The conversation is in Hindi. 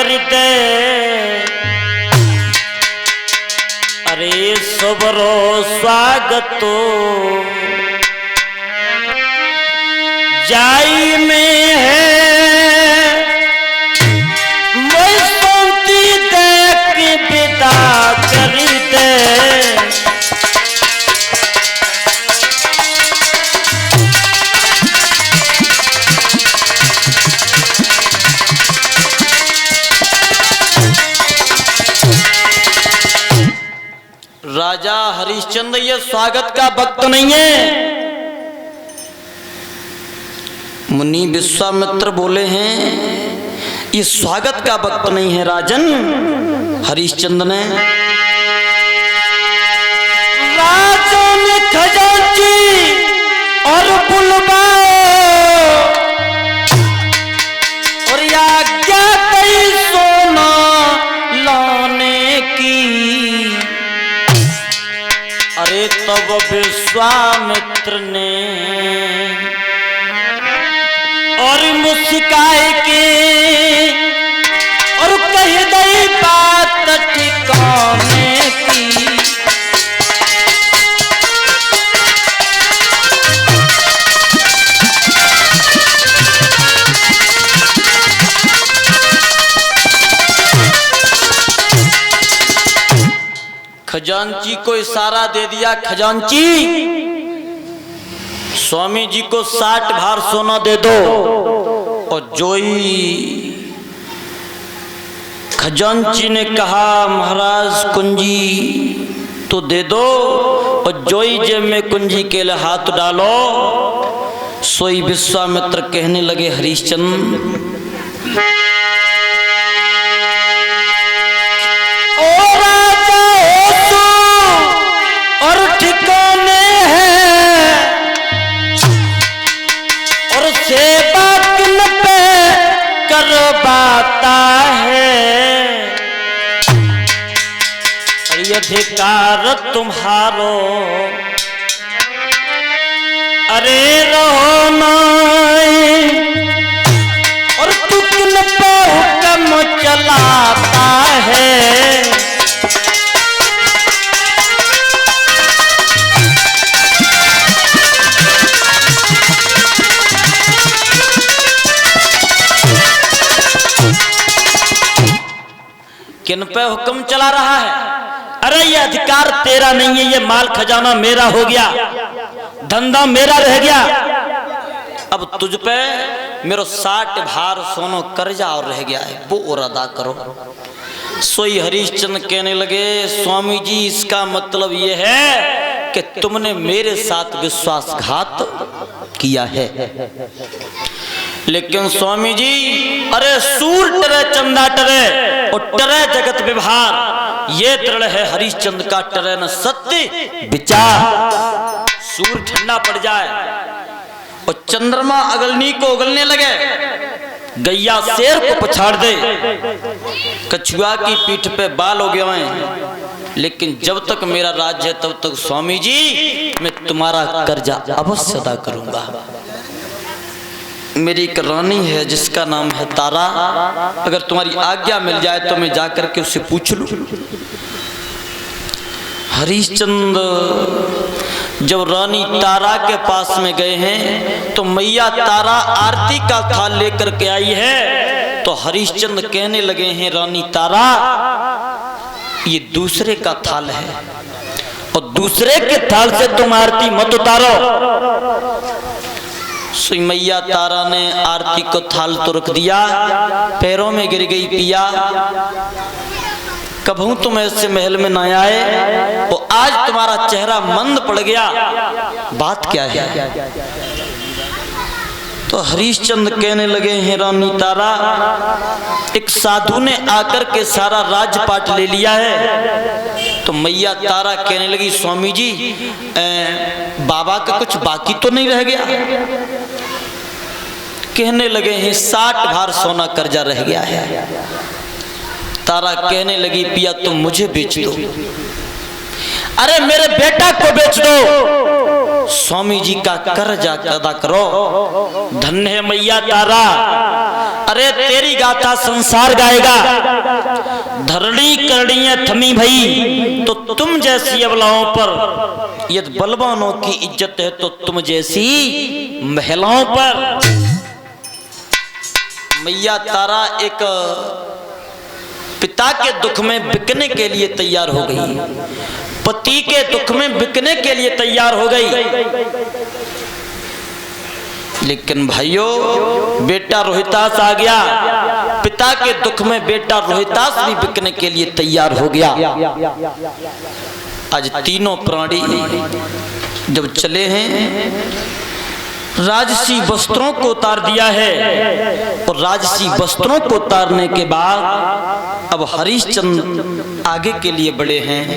कर दे। अरे सबरो स्वागत तो जाई में है, मैं शांति दे के विदा कर दे। राजा हरिश्चंद्र ये स्वागत का वक्त नहीं है। मुनि विश्वामित्र बोले हैं ये स्वागत का वक्त नहीं है राजन। हरिश्चंद्र ने राजन खजांची और बुलवाओ और आज्ञा कई सोना लाने की। अरे तब विश्वामित्र ने और मुस्काए के और कह गई बात ठिकाने की। खजांची को इशारा दे दिया, खजांची स्वामी जी को 60 भार सोना दे दो। और जोई खजांची ने कहा महाराज कुंजी तो दे दो। और जोई जेब में कुंजी के लिए हाथ डालो। सोई विश्वामित्र कहने लगे हरिश्चंद्र करवाता है। अधिकार तुम्हारो अरे रहो नाई और तू किन पे हुक्म चलाता है। किन पे हुक्म चला रहा है? अरे ये अधिकार तेरा नहीं है, ये माल खजाना मेरा हो गया, धंधा मेरा रह गया। अब तुझ पे मेरा 60 भार सोनो कर्जा और रह गया है, वो और अदा करो। सोई हरिश्चंद्र कहने लगे स्वामी जी इसका मतलब ये है कि तुमने मेरे साथ विश्वासघात किया है। लेकिन स्वामी जी अरे सूर टरे चंदा टरे और टरे जगत व्यवहार, ये दृढ़ है हरिश्चंद्र का टरे न सत्य विचार। सूर ठंडा पड़ जाए और चंद्रमा अगलनी को उगलने लगे, गैया शेर को पछाड़ दे, कछुआ की पीठ पे बाल हो गए, लेकिन जब तक मेरा राज्य है तब तक स्वामी जी मैं तुम्हारा कर्जा अवश्य अदा करूंगा। मेरी एक रानी है जिसका नाम है तारा, अगर तुम्हारी आज्ञा मिल जाए तो मैं जाकर के उससे पूछ लूं। हरिश्चंद्र जब रानी तारा के पास में गए हैं तो मैया तारा आरती का थाल लेकर के आई है। तो हरिश्चंद्र कहने लगे हैं रानी तारा ये दूसरे का थाल है और दूसरे के थाल से तुम आरती मत उतारो। सुई मैया तारा ने आरती को थाल तो रख दिया, पैरों में गिर गई पिया, कभू तुम ऐसे महल में न आए और आज तुम्हारा चेहरा मंद पड़ गया, बात क्या है? तो हरिश्चंद्र कहने लगे हैं रानी तारा एक साधु ने आकर के सारा राजपाट ले लिया है। तो मैया तारा कहने लगी स्वामी जी बाबा का कुछ बाकी तो नहीं रह गया? कहने लगे हैं 60 भार सोना कर्जा रह गया है। तारा कहने लगी पिया तुम मुझे बेच दो। अरे मेरे बेटा को बेच दो। स्वामी स्वामी जी का कर्ज अदा करो। धन्य है मैया तारा, अरे तेरी गाथा संसार गाएगा। धरणी करणी थमी भई तो तुम जैसी अबलाओं पर, यदि बलवानों की इज्जत है तो तुम जैसी महिलाओं पर। मैया तारा एक पिता के दुख में बिकने के लिए तैयार हो गई, पति के दुख में बिकने के लिए तैयार हो गई। लेकिन भाइयों, बेटा रोहितास आ गया, पिता के दुख में बेटा रोहितास भी बिकने के लिए तैयार हो गया। आज तीनों प्राणी जब चले हैं, राजसी वस्त्रों को उतार दिया है, और राजसी वस्त्रों को उतारने के बाद अब हरिश्चंद्र आगे के लिए बढ़े हैं।